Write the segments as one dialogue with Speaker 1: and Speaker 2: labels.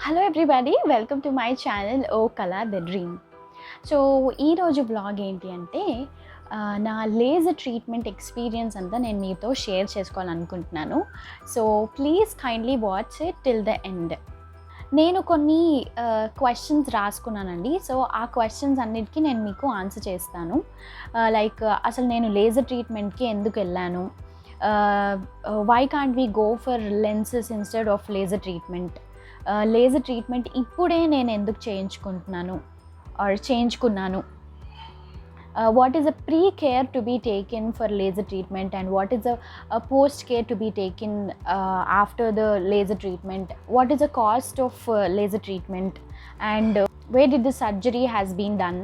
Speaker 1: Hello everybody, welcome to my channel ఓ Kala the dream. So ఈరోజు blog ఏంటి అంటే నా లేజర్ ట్రీట్మెంట్ ఎక్స్పీరియన్స్ అంతా నేను మీతో షేర్ చేసుకోవాలనుకుంటున్నాను. So please kindly watch it till the end. నేను కొన్ని క్వశ్చన్స్ రాసుకున్నానండి. సో ఆ క్వశ్చన్స్ అన్నిటికీ నేను మీకు ఆన్సర్ చేస్తాను. లైక్ అసలు నేను లేజర్ ట్రీట్మెంట్కి ఎందుకు వెళ్ళాను, why can't we go for lenses instead of laser treatment, laser treatment ఇప్పుడే నేను ఎందుకు చేయించుకున్నాను, what is a pre-care to be taken for laser treatment and what is a post-care to be taken after the laser treatment, what is the cost of laser treatment and where did the surgery has been done,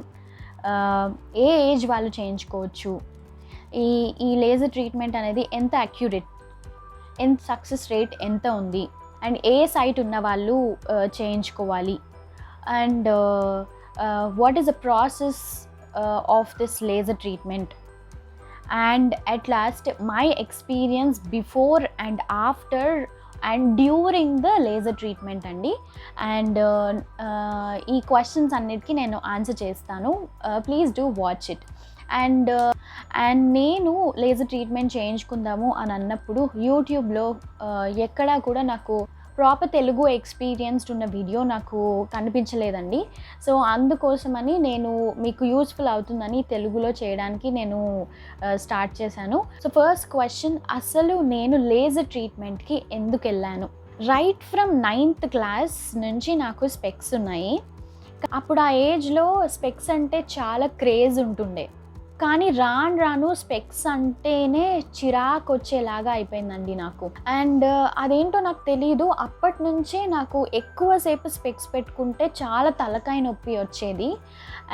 Speaker 1: A age వాళ్ళు చేయించుకోవచ్చు, ఈ laser treatment అనేది ఎంత accurate, ఎంత success rate ఎంత ఉంది, and A sight ఉన్న వాళ్ళు చేయించుకోవాలి, and what is the process of this laser treatment, and at last my experience before and after and during the laser treatment అండి. అండ్ ఈ క్వశ్చన్స్ అన్నిటికీ నేను ఆన్సర్ చేస్తాను. Please do watch it. And నేను laser treatment చేయించుకుందాము అని అన్నప్పుడు యూట్యూబ్లో ఎక్కడా కూడా నాకు ప్రాపర్ తెలుగు ఎక్స్పీరియన్స్డ్ ఉన్న వీడియో నాకు కనిపించలేదండి. సో అందుకోసమని నేను మీకు యూస్ఫుల్ అవుతుందని తెలుగులో చేయడానికి నేను స్టార్ట్ చేశాను. సో ఫస్ట్ క్వశ్చన్, అసలు నేను లేజర్ ట్రీట్మెంట్కి ఎందుకు వెళ్ళాను? రైట్ ఫ్రమ్ 9th క్లాస్ నుంచి నాకు స్పెక్స్ ఉన్నాయి. అప్పుడు ఆ ఏజ్లో స్పెక్స్ అంటే చాలా క్రేజ్ ఉంటుండే, కానీ రాను స్పెక్స్ అంటేనే చిరాకు వచ్చేలాగా అయిపోయిందండి నాకు. అండ్ అదేంటో నాకు తెలీదు, అప్పటి నుంచే నాకు ఎక్కువసేపు స్పెక్స్ పెట్టుకుంటే చాలా తలకాయ నొప్పి వచ్చేది.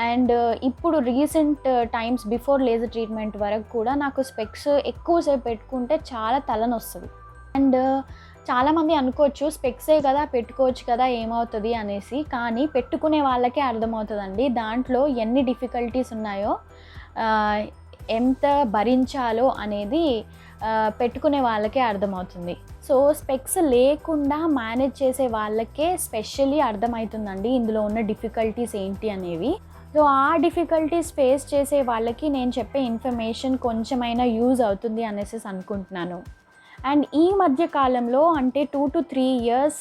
Speaker 1: అండ్ ఇప్పుడు recent times before laser treatment వరకు కూడా నాకు స్పెక్స్ ఎక్కువసేపు పెట్టుకుంటే చాలా తలనొస్తుంది. అండ్ చాలామంది అనుకోవచ్చు స్పెక్సే కదా పెట్టుకోవచ్చు కదా ఏమవుతుంది అనేసి, కానీ పెట్టుకునే వాళ్ళకే అర్థమవుతుందండి దాంట్లో ఎన్ని డిఫికల్టీస్ ఉన్నాయో, ఎంత భరించాలో అనేది పెట్టుకునే వాళ్ళకే అర్థమవుతుంది. సో స్పెక్స్ లేకుండా మేనేజ్ చేసే వాళ్ళకే స్పెషల్లీ అర్థమవుతుందండి ఇందులో ఉన్న డిఫికల్టీస్ ఏంటి అనేవి. సో ఆ డిఫికల్టీస్ ఫేస్ చేసే వాళ్ళకి నేను చెప్పే ఇన్ఫర్మేషన్ కొంచెమైనా యూజ్ అవుతుంది అనేసి అనుకుంటున్నాను. అండ్ ఈ మధ్య కాలంలో అంటే 2 to 3 years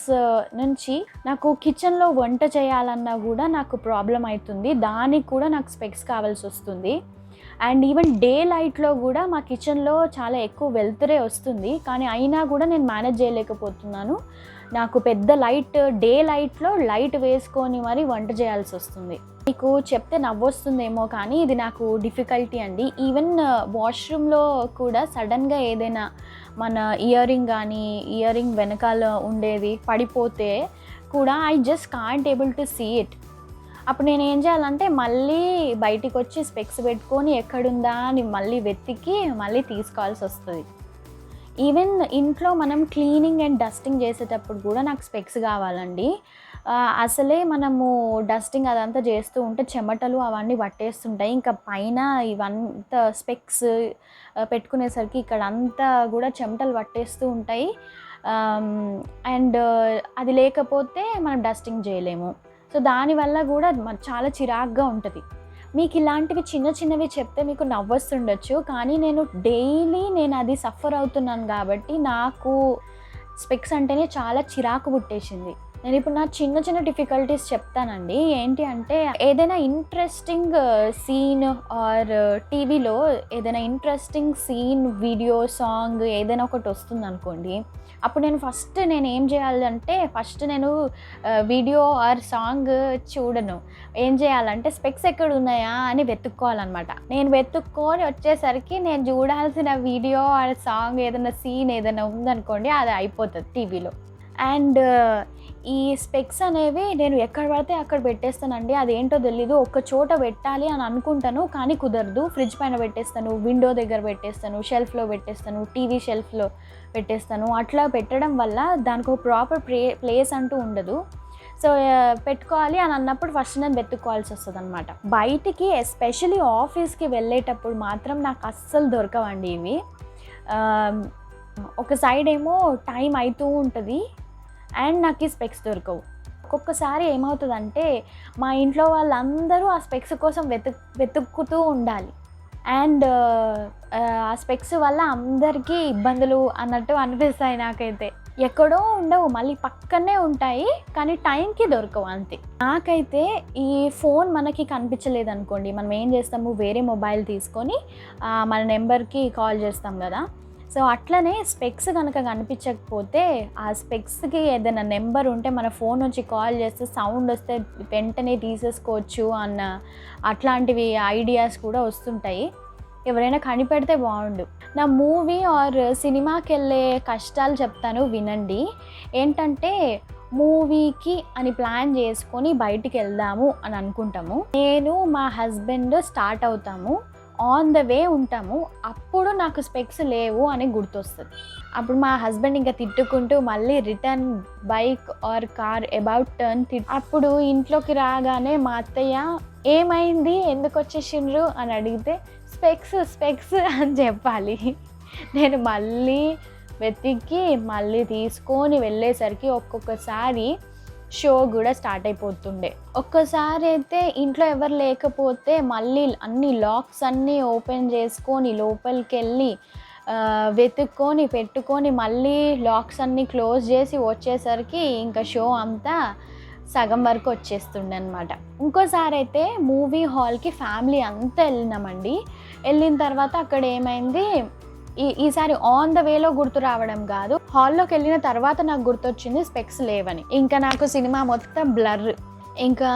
Speaker 1: నుంచి నాకు కిచెన్లో వంట చేయాలన్నా కూడా నాకు ప్రాబ్లం అవుతుంది, దానికి కూడా నాకు స్పెక్స్ కావాల్సి వస్తుంది. అండ్ ఈవెన్ డే లైట్లో కూడా మా కిచెన్లో చాలా ఎక్కువ వెలుతురే వస్తుంది, కానీ అయినా కూడా నేను మేనేజ్ చేయలేకపోతున్నాను. నాకు పెద్ద డే లైట్లో లైట్ వేసుకొని మరి వంట చేయాల్సి వస్తుంది. మీకు చెప్తే నవ్వొస్తుందేమో కానీ ఇది నాకు డిఫికల్టీ అండి. ఈవెన్ వాష్రూమ్లో కూడా సడన్గా ఏదైనా మన ఇయర్ రింగ్ వెనకాల ఉండేది పడిపోతే కూడా I just can't able to see it. అప్పుడు నేను ఏం చేయాలంటే మళ్ళీ బయటికి వచ్చి స్పెక్స్ పెట్టుకొని ఎక్కడుందా అని మళ్ళీ వెతికి మళ్ళీ తీసుకోవాల్సి వస్తుంది. ఈవెన్ ఇంట్లో మనం క్లీనింగ్ అండ్ డస్టింగ్ చేసేటప్పుడు కూడా నాకు స్పెక్స్ కావాలండి. అసలే మనము డస్టింగ్ అదంతా చేస్తూ ఉంటే చెమటలు అవన్నీ పట్టేస్తుంటాయి, ఇంకా పైన ఇవంతా స్పెక్స్ పెట్టుకునేసరికి ఇక్కడ అంతా కూడా చెమటలు పట్టేస్తూ ఉంటాయి. అండ్ అది లేకపోతే మనం డస్టింగ్ చేయలేము. సో దానివల్ల కూడా చాలా చిరాగ్గా ఉంటుంది. మీకు ఇలాంటివి చిన్నవి చెప్తే మీకు నవ్వొస్తుండొచ్చు, కానీ డైలీ నేను అది సఫర్ అవుతున్నాను కాబట్టి నాకు స్పెక్స్ అంటేనే చాలా చిరాకు పుట్టేసింది. నేను ఇప్పుడు నా చిన్న డిఫికల్టీస్ చెప్తానండి. ఏంటి అంటే ఏదైనా ఇంట్రెస్టింగ్ సీన్ ఆర్ టీవీలో ఏదైనా ఇంట్రెస్టింగ్ సీన్, వీడియో, సాంగ్ ఏదైనా ఒకటి వస్తుంది అనుకోండి, అప్పుడు నేను ఏం చేయాలంటే ఫస్ట్ నేను వీడియో ఆర్ సాంగ్ చూడను. ఏం చేయాలంటే స్పెక్స్ ఎక్కడ ఉన్నాయా అని వెతుక్కోవాలన్నమాట. నేను వెతుక్కొని వచ్చేసరికి నేను చూడాల్సిన వీడియో ఆర్ సాంగ్ ఏదైనా సీన్ ఏదైనా ఉందనుకోండి అది అయిపోతుంది టీవీలో. అండ్ ఈ స్పెక్స్ అనేవి నేను ఎక్కడ పడితే అక్కడ పెట్టేస్తానండి. అదేంటో తెలీదు, ఒక్క చోట పెట్టాలి అని అనుకుంటాను కానీ కుదరదు. ఫ్రిడ్జ్ పైన పెట్టేస్తాను, విండో దగ్గర పెట్టేస్తాను, షెల్ఫ్లో పెట్టేస్తాను, టీవీ షెల్ఫ్లో పెట్టేస్తాను. అట్లా పెట్టడం వల్ల దానికి ఒక ప్రాపర్ ప్లేస్ అంటూ ఉండదు. సో పెట్టుకోవాలి అని అన్నప్పుడు ఫస్ట్ నేను వెతుక్కోవాల్సి వస్తుంది అనమాట. బయటికి ఎస్పెషలీ ఆఫీస్కి వెళ్ళేటప్పుడు మాత్రం నాకు అస్సలు దొరకవండి ఇవి. ఒక సైడ్ ఏమో టైం అవుతూ ఉంటుంది అండ్ నాకు ఈ స్పెక్స్ దొరకవు. ఒక్కొక్కసారి ఏమవుతుందంటే మా ఇంట్లో వాళ్ళందరూ ఆ స్పెక్స్ కోసం వెతుక్కుతూ ఉండాలి. అండ్ ఆ స్పెక్స్ వల్ల అందరికీ ఇబ్బందులు అన్నట్టు అనిపిస్తాయి నాకైతే. ఎక్కడో ఉండవు, మళ్ళీ పక్కనే ఉంటాయి, కానీ టైంకి దొరకవు అంతే. నాకైతే ఈ ఫోన్ మనకి కనిపించలేదనుకోండి, మనం ఏం చేస్తాము, వేరే మొబైల్ తీసుకొని మన నెంబర్కి కాల్ చేస్తాం కదా. సో అట్లనే స్పెక్స్ కనుక కనిపించకపోతే ఆ స్పెక్స్కి ఏదైనా నెంబర్ ఉంటే మన ఫోన్ నుంచి కాల్ చేస్తే సౌండ్ వస్తే వెంటనే తీసేసుకోవచ్చు అన్న అట్లాంటివి ఐడియాస్ కూడా వస్తుంటాయి. ఎవరైనా కనిపెడితే బాగుండు. నా మూవీ ఆర్ సినిమాకి వెళ్ళే కష్టాలు చెప్తాను, వినండి. ఏంటంటే మూవీకి అని ప్లాన్ చేసుకొని బయటికి వెళ్దాము అని అనుకుంటాము. నేను మా హస్బెండ్ స్టార్ట్ అవుతాము, ఆన్ ద వే ఉంటాము. అప్పుడు నాకు స్పెక్స్ లేవు అని గుర్తొస్తుంది. అప్పుడు మా హస్బెండ్ ఇంకా తిట్టుకుంటూ మళ్ళీ return bike or car about turn అప్పుడు ఇంట్లోకి రాగానే మా అత్తయ్య ఏమైంది, ఎందుకు వచ్చేసిండ్రు అని అడిగితే స్పెక్స్ అని చెప్పాలి. నేను మళ్ళీ వెతికి మళ్ళీ తీసుకొని వెళ్ళేసరికి ఒక్కొక్కసారి షో కూడా స్టార్ట్ అయిపోతుండే. ఒక్కసారి అయితే ఇంట్లో ఎవరు లేకపోతే మళ్ళీ అన్ని లాక్స్ అన్నీ ఓపెన్ చేసుకొని లోపలికి వెళ్ళి వెతుక్కొని పెట్టుకొని మళ్ళీ లాక్స్ అన్నీ క్లోజ్ చేసి వచ్చేసరికి ఇంకా షో అంతా సగం వరకు వచ్చేస్తుండే అనమాట. ఇంకోసారి అయితే మూవీ హాల్కి ఫ్యామిలీ అంతా వెళ్ళినామండి. వెళ్ళిన తర్వాత అక్కడ ఏమైంది, ఈసారి ఆన్ ద వేలో గుర్తు రావడం కాదు, హాల్లోకి వెళ్ళిన తర్వాత నాకు గుర్తొచ్చింది స్పెక్స్ లేవని. ఇంకా నాకు సినిమా మొత్తం బ్లర్. ఇంకా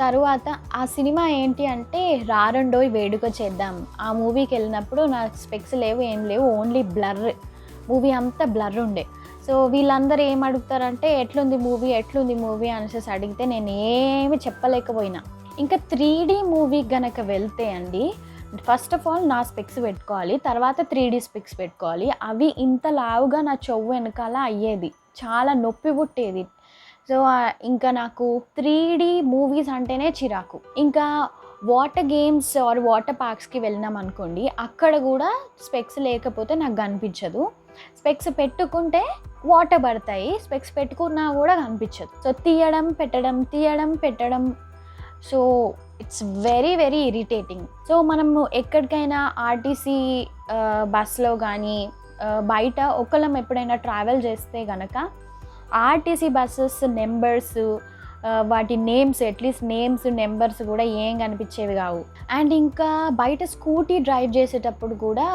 Speaker 1: తరువాత ఆ సినిమా ఏంటి అంటే రారండోయ్ వేడుక చేద్దాం. ఆ మూవీకి వెళ్ళినప్పుడు నాకు స్పెక్స్ లేవు, ఏం లేవు, ఓన్లీ బ్లర్. మూవీ అంతా బ్లర్ ఉండే. సో వీళ్ళందరూ ఏం అడుగుతారంటే ఎట్లుంది మూవీ అనేసి అడిగితే నేను ఏమి చెప్పలేకపోయినా. ఇంకా 3D మూవీకి గనక వెళ్తే అండి, ఫస్ట్ ఆఫ్ ఆల్ నా స్పెక్స్ పెట్టుకోవాలి, తర్వాత 3D స్పెక్స్ పెట్టుకోవాలి. అవి ఇంత లావుగా నా చెవు వెనకాల అయ్యేది, చాలా నొప్పి పుట్టేది. సో ఇంకా నాకు 3D మూవీస్ అంటేనే చిరాకు. ఇంకా వాటర్ గేమ్స్ ఆర్ వాటర్ పార్క్స్కి వెళ్ళినాం అనుకోండి, అక్కడ కూడా స్పెక్స్ లేకపోతే నాకు కనిపించదు. స్పెక్స్ పెట్టుకుంటే వాటర్ పడతాయి, స్పెక్స్ పెట్టుకున్నా కూడా కనిపించదు. సో తీయడం పెట్టడం so it's very very irritating. So మనము ఎక్కడికైనా ఆర్టీసీ బస్లో కానీ బయట ఒకళ్ళం ఎప్పుడైనా ట్రావెల్ చేస్తే కనుక ఆర్టీసీ బస్సెస్ నెంబర్స్, వాటి నేమ్స్, అట్లీస్ట్ నేమ్స్ నెంబర్స్ కూడా ఏం కనిపించేవి కావు. అండ్ ఇంకా బయట స్కూటీ డ్రైవ్ చేసేటప్పుడు కూడా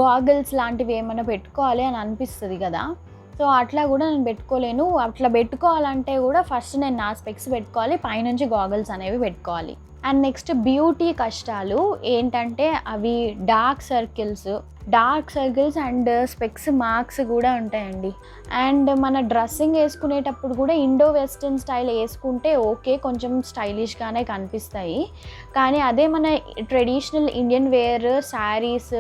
Speaker 1: గాగల్స్ లాంటివి ఏమైనా పెట్టుకోవాలి అని అనిపిస్తుంది కదా. సో అట్లా కూడా నేను పెట్టుకోలేను. అట్లా పెట్టుకోవాలంటే కూడా ఫస్ట్ నేను నా స్పెక్స్ పెట్టుకోవాలి, పైనుంచి గాగల్స్ అనేవి పెట్టుకోవాలి. అండ్ నెక్స్ట్ బ్యూటీ కష్టాలు ఏంటంటే అవి dark circles and specs marks కూడా ఉంటాయండి. అండ్ మన డ్రెస్సింగ్ వేసుకునేటప్పుడు కూడా ఇండో వెస్ట్రన్ స్టైల్ వేసుకుంటే ఓకే, కొంచెం స్టైలిష్గానే కనిపిస్తాయి. కానీ అదే మన traditional Indian wear saris,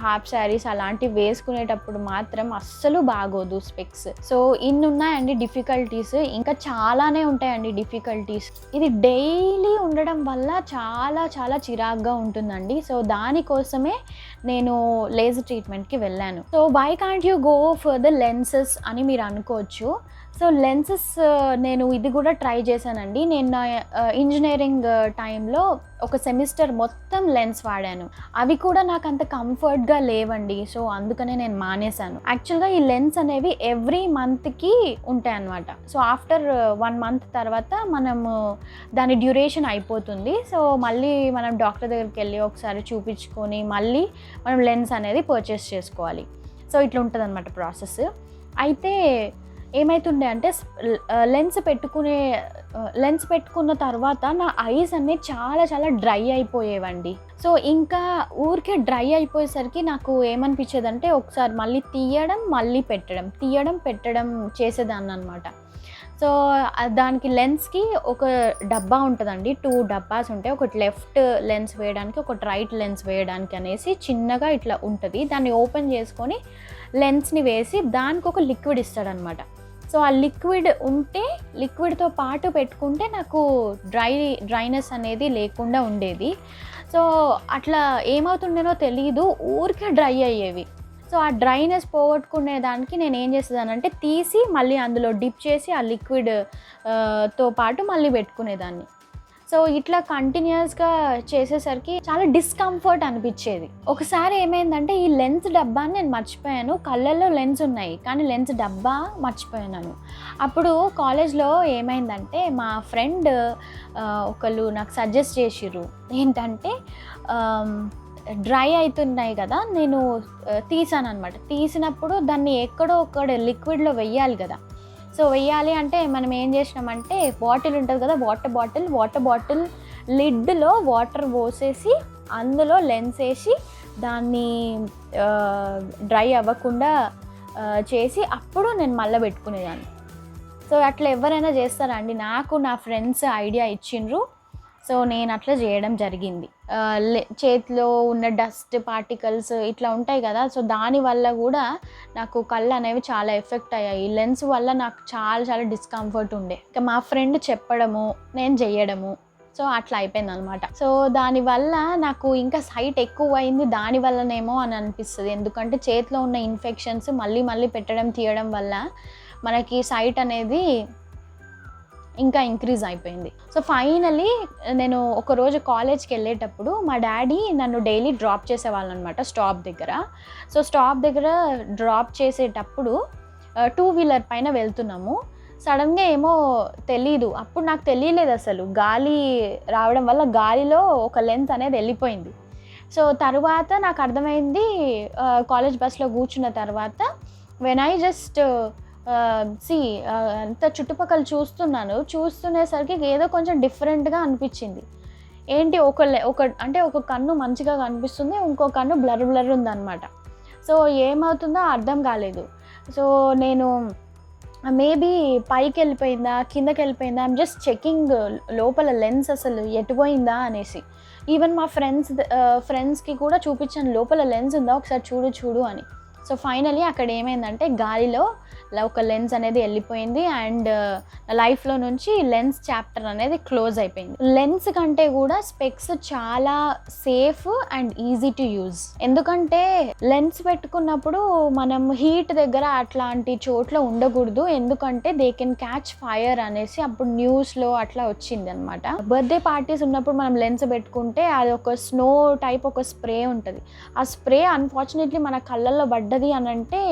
Speaker 1: half saris అలాంటివి వేసుకునేటప్పుడు మాత్రం అస్సలు బాగోదు స్పెక్స్. సో ఇన్ని ఉన్నాయండి డిఫికల్టీస్, ఇంకా చాలానే ఉంటాయండి డిఫికల్టీస్. ఇది డైలీ ఉండడం వల్ల చాలా చాలా చిరాగ్గా ఉంటుందండి. సో దానికోసమే నేను లేజర్ ట్రీట్మెంట్కి వెళ్ళాను. So why can't you go for the lenses అని మీరు అనుకోవచ్చు. సో లెన్సెస్ నేను ఇది కూడా ట్రై చేశానండి. నేను నా ఇంజనీరింగ్ టైంలో ఒక సెమిస్టర్ మొత్తం లెన్స్ వాడాను. అవి కూడా నాకు అంత కంఫర్ట్గా లేవండి. సో అందుకనే నేను మానేశాను. యాక్చువల్గా ఈ లెన్స్ అనేవి ఎవ్రీ మంత్కి ఉంటాయి అన్నమాట. సో ఆఫ్టర్ 1 మంత్ తర్వాత మనము దాని డ్యూరేషన్ అయిపోతుంది. సో మళ్ళీ మనం డాక్టర్ దగ్గరికి వెళ్ళి ఒకసారి చూపించుకొని మళ్ళీ మనం లెన్స్ అనేది పర్చేస్ చేసుకోవాలి. సో ఇట్లా ఉంటుంది అన్నమాట ప్రాసెస్. అయితే ఏమవుతుండే అంటే లెన్స్ పెట్టుకున్న తర్వాత నా ఐస్ అన్నీ చాలా చాలా డ్రై అయిపోయేవండి. సో ఇంకా ఊరికే డ్రై అయిపోయేసరికి నాకు ఏమనిపించేదంటే ఒకసారి మళ్ళీ తీయడం పెట్టడం చేసేదాన్ని అనమాట. సో దానికి లెన్స్కి ఒక డబ్బా ఉంటుందండి, 2 డబ్బాస్ ఉంటాయి. ఒకటి లెఫ్ట్ లెన్స్ వేయడానికి, ఒకటి రైట్ లెన్స్ వేయడానికి అనేసి చిన్నగా ఇట్లా ఉంటుంది. దాన్ని ఓపెన్ చేసుకొని లెన్స్ని వేసి దానికి ఒక లిక్విడ్ ఇస్తాడనమాట. సో ఆ లిక్విడ్తో పాటు పెట్టుకుంటే నాకు డ్రైనెస్ అనేది లేకుండా ఉండేది. సో అట్లా ఏమవుతుండేనో తెలియదు, ఊరికే డ్రై అయ్యేవి. సో సో ఆ డ్రైనెస్ పోగొట్టుకునే దానికి నేను ఏం చేసేదానంటే తీసి మళ్ళీ అందులో డిప్ చేసి ఆ లిక్విడ్ తో పాటు మళ్ళీ పెట్టుకునేదాన్ని. సో ఇట్లా కంటిన్యూస్గా చేసేసరికి చాలా డిస్కంఫర్ట్ అనిపించేది. ఒకసారి ఏమైందంటే ఈ లెన్స్ డబ్బాని నేను మర్చిపోయాను. కళ్ళల్లో లెన్స్ ఉన్నాయి కానీ లెన్స్ డబ్బా మర్చిపోయాను. అప్పుడు కాలేజ్లో ఏమైందంటే మా ఫ్రెండ్ ఒకళ్ళు నాకు సజెస్ట్ చేసిర్రు ఏంటంటే డ్రై అవుతున్నాయి కదా, నేను తీసాను అనమాట. తీసినప్పుడు దాన్ని ఎక్కడో ఒక్కడ లిక్విడ్లో వెయ్యాలి కదా. సో వెయ్యాలి అంటే మనం ఏం చేసినామంటే బాటిల్ ఉంటుంది కదా, వాటర్ బాటిల్ లిడ్లో వాటర్ పోసేసి అందులో లెన్స్ వేసి దాన్ని డ్రై అవ్వకుండా చేసి అప్పుడు నేను మళ్ళీ పెట్టుకునేదాన్ని. సో అట్లా ఎవరైనా చేస్తారా అండి? నాకు నా ఫ్రెండ్స్ ఐడియా ఇచ్చిండ్రు, సో నేను అట్లా చేయడం జరిగింది. చేతిలో ఉన్న డస్ట్ పార్టికల్స్ ఇట్లా ఉంటాయి కదా, సో దానివల్ల కూడా నాకు కళ్ళు అనేవి చాలా ఎఫెక్ట్ అయ్యాయి. లెన్స్ వల్ల నాకు చాలా చాలా డిస్కంఫర్ట్ ఉండే. ఇక మా ఫ్రెండ్ చెప్పడము నేను చేయడము, సో అట్లా అయిపోయింది అనమాట. సో దానివల్ల నాకు ఇంకా సైట్ ఎక్కువ అయింది దానివల్లనేమో అని అనిపిస్తుంది. ఎందుకంటే చేతిలో ఉన్న ఇన్ఫెక్షన్స్ మళ్ళీ మళ్ళీ పెట్టడం తీయడం వల్ల మనకి సైట్ అనేది ఇంకా ఇంక్రీజ్ అయిపోయింది. సో ఫైనలీ నేను ఒకరోజు కాలేజ్కి వెళ్ళేటప్పుడు మా డాడీ నన్ను డైలీ డ్రాప్ చేసేవాళ్ళు అనమాట స్టాప్ దగ్గర. సో స్టాప్ దగ్గర డ్రాప్ చేసేటప్పుడు 2-వీలర్ పైన వెళ్తున్నాము. సడన్గా ఏమో తెలీదు, అప్పుడు నాకు తెలియలేదు అసలు, గాలి రావడం వల్ల గాలిలో ఒక లెన్స్ అనేది వెళ్ళిపోయింది. సో తర్వాత నాకు అర్థమైంది కాలేజ్ బస్లో కూర్చున్న తర్వాత, వెన్ ఐ జస్ట్ అంత చుట్టుపక్కల చూస్తునేసరికి ఏదో కొంచెం డిఫరెంట్గా అనిపించింది. ఏంటి ఒక కన్ను మంచిగా కనిపిస్తుంది, ఇంకో కన్ను బ్లర్ ఉందన్నమాట. సో ఏమవుతుందో అర్థం కాలేదు. సో నేను మేబీ పైకి వెళ్ళిపోయిందా కిందకి వెళ్ళిపోయిందా, ఐమ్ జస్ట్ చెకింగ్ లోపల లెన్స్ అసలు ఎటుపోయిందా అనేసి. ఈవెన్ మా ఫ్రెండ్స్కి కూడా చూపించాను, లోపల లెన్స్ ఉందా ఒకసారి చూడు అని. సో ఫైనలీ అక్కడ ఏమైందంటే గాలిలో ఒక లెన్స్ అనేది వెళ్ళిపోయింది అండ్ లైఫ్లో నుంచి లెన్స్ చాప్టర్ అనేది క్లోజ్ అయిపోయింది. లెన్స్ కంటే కూడా స్పెక్స్ చాలా safe and easy to use. ఎందుకంటే లెన్స్ పెట్టుకున్నప్పుడు మనం హీట్ దగ్గర అట్లాంటి చోట్ల ఉండకూడదు, ఎందుకంటే దే కెన్ క్యాచ్ ఫైర్ అనేసి అప్పుడు న్యూస్లో అట్లా వచ్చింది అనమాట. బర్త్డే పార్టీస్ ఉన్నప్పుడు మనం లెన్స్ పెట్టుకుంటే అది ఒక స్నో టైప్ ఒక స్ప్రే ఉంటుంది. ఆ స్ప్రే అన్ఫార్చునేట్లీ మన కళ్ళల్లో పడ్డది అని అంటే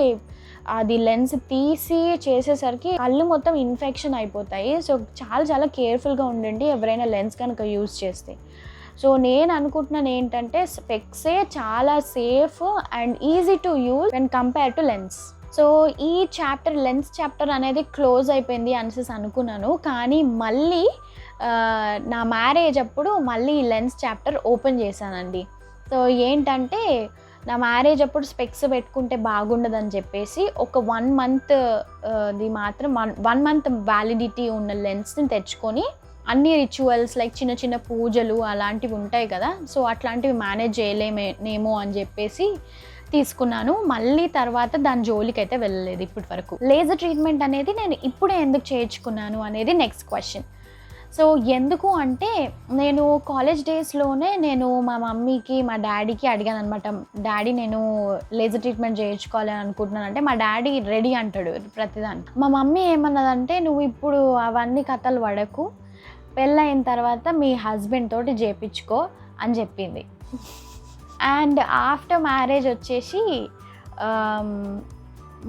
Speaker 1: అది లెన్స్ తీసి చేసేసరికి కళ్ళు మొత్తం ఇన్ఫెక్షన్ అయిపోతాయి. సో చాలా చాలా కేర్ఫుల్గా ఉండండి ఎవరైనా లెన్స్ కనుక యూజ్ చేస్తే. సో నేను అనుకుంటున్నాను ఏంటంటే స్పెక్సే చాలా safe and easy to use when compare to lens. So ఈ లెన్స్ చాప్టర్ అనేది క్లోజ్ అయిపోయింది అనేసి అనుకున్నాను, కానీ మళ్ళీ నా మ్యారేజ్ అప్పుడు మళ్ళీ ఈ లెన్స్ చాప్టర్ ఓపెన్ చేశానండి. సో ఏంటంటే నా మ్యారేజ్ అప్పుడు స్పెక్స్ పెట్టుకుంటే బాగుండదని చెప్పేసి ఒక 1 month ది మాత్రం 1 month వ్యాలిడిటీ ఉన్న లెన్స్ని తెచ్చుకొని అన్ని రిచువల్స్ లైక్ చిన్న చిన్న పూజలు అలాంటివి ఉంటాయి కదా, సో అట్లాంటివి మేనేజ్ చేయలేమేమో అని చెప్పేసి తీసుకున్నాను. మళ్ళీ తర్వాత దాని జోలికి అయితే వెళ్ళలేదు ఇప్పటి వరకు. లేజర్ ట్రీట్మెంట్ అనేది నేను ఇప్పుడే ఎందుకు చేయించుకున్నాను అనేది నెక్స్ట్ క్వశ్చన్. సో ఎందుకు అంటే నేను కాలేజ్ డేస్లోనే నేను మా మమ్మీకి మా డాడీకి అడిగాను అనమాట, డాడీ నేను లేజర్ ట్రీట్మెంట్ చేయించుకోవాలని అనుకుంటున్నాను అంటే మా డాడీ రెడీ అంటాడు ప్రతిదానికి. మా మమ్మీ ఏమన్నదంటే నువ్వు ఇప్పుడు అవన్నీ కథలు పడకు, పెళ్ళయిన తర్వాత మీ హస్బెండ్ తోటి చేయించుకో అని చెప్పింది. అండ్ ఆఫ్టర్ మ్యారేజ్ వచ్చేసి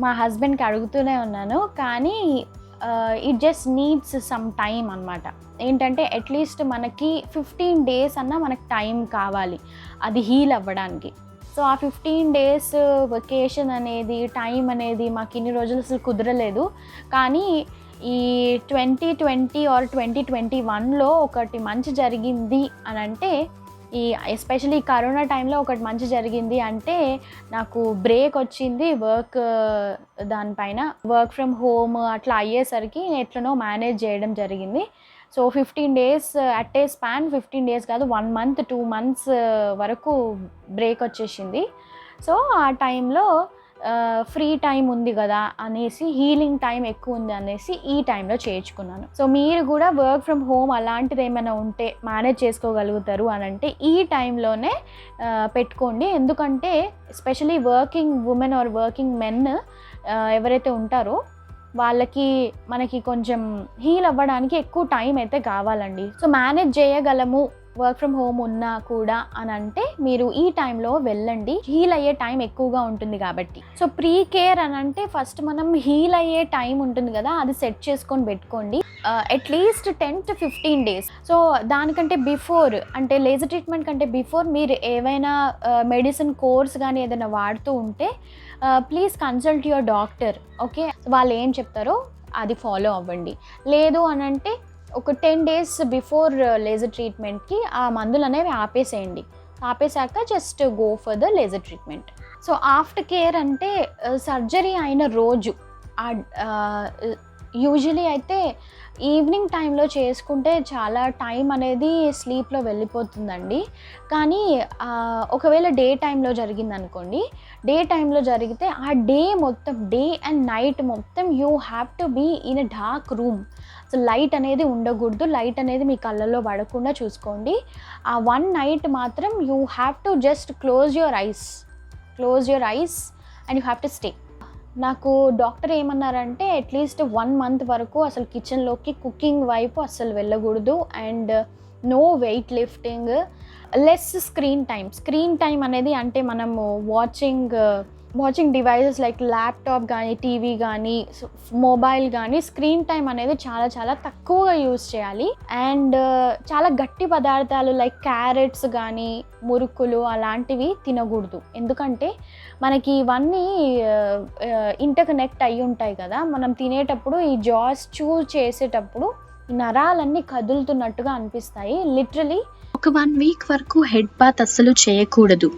Speaker 1: మా హస్బెండ్కి అడుగుతూనే ఉన్నాను, కానీ it just needs some time అనమాట. ఏంటంటే అట్లీస్ట్ మనకి 15 days అన్నా మనకు టైం కావాలి అది హీల్ అవ్వడానికి. సో ఆ 15 days వెకేషన్ అనేది టైం అనేది మాకు ఇన్ని రోజులు అసలు కుదరలేదు. కానీ ఈ 2020 ఆర్ 2021లో ఒకటి మంచి జరిగింది అని అంటే, ఈ ఎస్పెషల్లీ కరోనా టైంలో ఒకటి మంచి జరిగింది అంటే నాకు బ్రేక్ వచ్చింది దానిపైన. వర్క్ ఫ్రమ్ హోమ్ అట్లా అయ్యేసరికి ఎట్లనో మేనేజ్ చేయడం జరిగింది. So 15 days at a span, 15 days కాదు 1 month 2 months వరకు బ్రేక్ వచ్చేసింది. సో ఆ టైంలో ఫ్రీ టైం ఉంది కదా అనేసి, హీలింగ్ టైం ఎక్కువ ఉంది అనేసి ఈ టైంలో చేయించుకున్నాను. సో మీరు కూడా వర్క్ ఫ్రమ్ హోమ్ అలాంటిది ఏమైనా ఉంటే మేనేజ్ చేసుకోగలుగుతారు అని అంటే ఈ టైంలోనే పెట్టుకోండి. ఎందుకంటే especially working women or working men ఎవరైతే ఉంటారో వాళ్ళకి మనకి కొంచెం హీల్ అవ్వడానికి ఎక్కువ టైం అయితే కావాలండి. సో మేనేజ్ చేయగలము వర్క్ ఫ్రమ్ హోమ్ ఉన్నా కూడా అని అంటే మీరు ఈ టైంలో వెళ్ళండి, హీల్ అయ్యే టైం ఎక్కువగా ఉంటుంది కాబట్టి. సో ప్రీ కేర్ అని అంటే ఫస్ట్ మనం హీల్ అయ్యే టైం ఉంటుంది కదా, అది సెట్ చేసుకొని పెట్టుకోండి. At least 10 to 15 days. సో దానికంటే బిఫోర్, అంటే లేజర్ ట్రీట్మెంట్ కంటే బిఫోర్ మీరు ఏవైనా మెడిసిన్ కోర్స్ కానీ ఏదైనా వాడుతూ ఉంటే please consult your doctor. Okay, వాళ్ళు ఏం చెప్తారో అది ఫాలో అవ్వండి. లేదు అని అంటే ఒక 10 days బిఫోర్ లేజర్ ట్రీట్మెంట్కి ఆ మందులు అనేవి ఆపేసేయండి. ఆపేశాక just go for the laser treatment. So after care అంటే సర్జరీ అయిన రోజు యూజువలీ అయితే ఈవినింగ్ టైంలో చేసుకుంటే చాలా టైం అనేది స్లీప్లో వెళ్ళిపోతుందండి. కానీ ఒకవేళ డే టైంలో జరిగిందనుకోండి, డే టైంలో జరిగితే ఆ డే మొత్తం, డే అండ్ నైట్ మొత్తం you have to be in a dark room. So light అనేది ఉండకూడదు, లైట్ అనేది మీ కళ్ళల్లో పడకుండా చూసుకోండి. ఆ 1 night మాత్రం you have to just close your eyes and you have to stay. నాకు డాక్టర్ ఏమన్నారంటే అట్లీస్ట్ 1 month వరకు అసలు కిచెన్లోకి కుకింగ్ వైపు అస్సలు వెళ్ళకూడదు, and no weight lifting, less screen time అనేది అంటే మనము వాచింగ్ డివైజెస్ లైక్ ల్యాప్టాప్ కానీ, టీవీ కానీ, మొబైల్ కానీ స్క్రీన్ టైం అనేది చాలా చాలా తక్కువగా యూజ్ చేయాలి. అండ్ చాలా గట్టి పదార్థాలు లైక్ క్యారెట్స్ కానీ, మురుకులు అలాంటివి తినకూడదు. ఎందుకంటే మనకి ఇవన్నీ ఇంటర్ కనెక్ట్ అయ్యి ఉంటాయి కదా, మనం తినేటప్పుడు ఈ జాస్ చూస్ చేసేటప్పుడు ఈ నరాలన్నీ కదులుతున్నట్టుగా అనిపిస్తాయి లిటరలీ.
Speaker 2: ఒక 1 week వరకు హెడ్ బాత్ అస్సలు చేయకూడదు.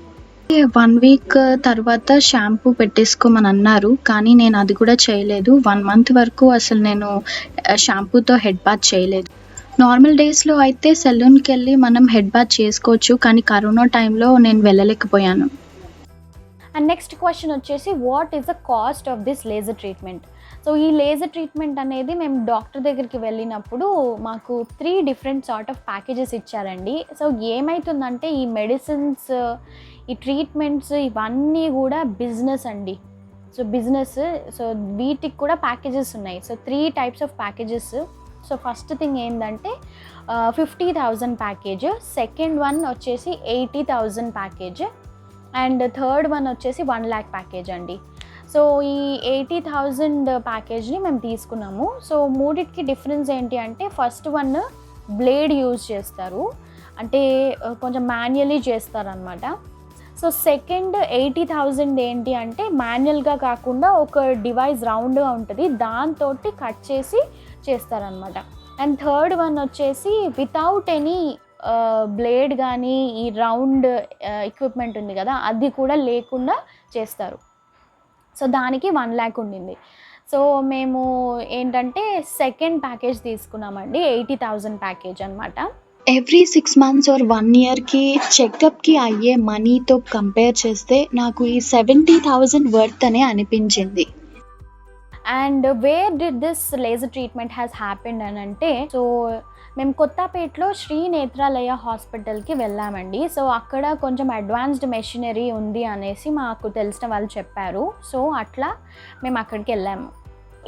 Speaker 2: 1 week తర్వాత షాంపూ పెట్టేసుకోమని అన్నారు, కానీ నేను అది కూడా చేయలేదు. 1 month వరకు అసలు నేను షాంపూతో హెడ్ బాత్ చేయలేదు. నార్మల్ డేస్లో అయితే సెలూన్కి వెళ్ళి మనం హెడ్ బాత్ చేసుకోవచ్చు, కానీ కరోనా టైంలో నేను వెళ్ళలేకపోయాను.
Speaker 1: అండ్ నెక్స్ట్ క్వశ్చన్ వచ్చేసి what is the cost of this laser treatment. So ఈ లేజర్ ట్రీట్మెంట్ అనేది మేము డాక్టర్ దగ్గరికి వెళ్ళినప్పుడు మాకు 3 different sort of ప్యాకేజెస్ ఇచ్చారండి. సో ఏమవుతుందంటే ఈ మెడిసిన్స్, ఈ ట్రీట్మెంట్స్ ఇవన్నీ కూడా బిజినెస్ అండి. సో వీటికి కూడా ప్యాకేజెస్ ఉన్నాయి. So 3 types of packages. So first thing ఏంటంటే 50,000 ప్యాకేజ్, సెకండ్ వన్ వచ్చేసి 80,000 ప్యాకేజ్, అండ్ థర్డ్ వన్ వచ్చేసి 1 lakh ప్యాకేజ్ అండి. సో ఈ 80,000 ప్యాకేజ్ని మేము తీసుకున్నాము. సో మూడిటికి డిఫరెన్స్ ఏంటి అంటే ఫస్ట్ వన్ బ్లేడ్ యూజ్ చేస్తారు, అంటే కొంచెం మాన్యువల్లీ చేస్తారనమాట. సో సెకండ్ 80,000 ఏంటి అంటే మాన్యువల్గా కాకుండా ఒక డివైస్ రౌండ్గా ఉంటుంది, దాంతో కట్ చేసి చేస్తారనమాట. అండ్ థర్డ్ వన్ వచ్చేసి వితౌట్ ఎనీ బ్లేడ్ కానీ ఈ రౌండ్ ఎక్విప్మెంట్ ఉంది కదా అది కూడా లేకుండా చేస్తారు. సో దానికి 1 lakh ఉండింది. సో మేము ఏంటంటే సెకండ్ ప్యాకేజ్ తీసుకున్నామండి, 80,000 ప్యాకేజ్ అనమాట.
Speaker 2: ఎవ్రీ 6 months or 1 yearకి చెకప్కి అయ్యే మనీతో కంపేర్ చేస్తే నాకు ఈ 70,000 వర్త్ అనే అనిపించింది.
Speaker 1: And where did this laser treatment has happened అని అంటే, సో మేము కొత్తపేటలో శ్రీ నేత్రాలయ హాస్పిటల్కి వెళ్ళామండి. సో అక్కడ కొంచెం అడ్వాన్స్డ్ మెషినరీ ఉంది అనేసి మాకు తెలిసిన వాళ్ళు చెప్పారు. సో అట్లా మేము అక్కడికి వెళ్ళాము.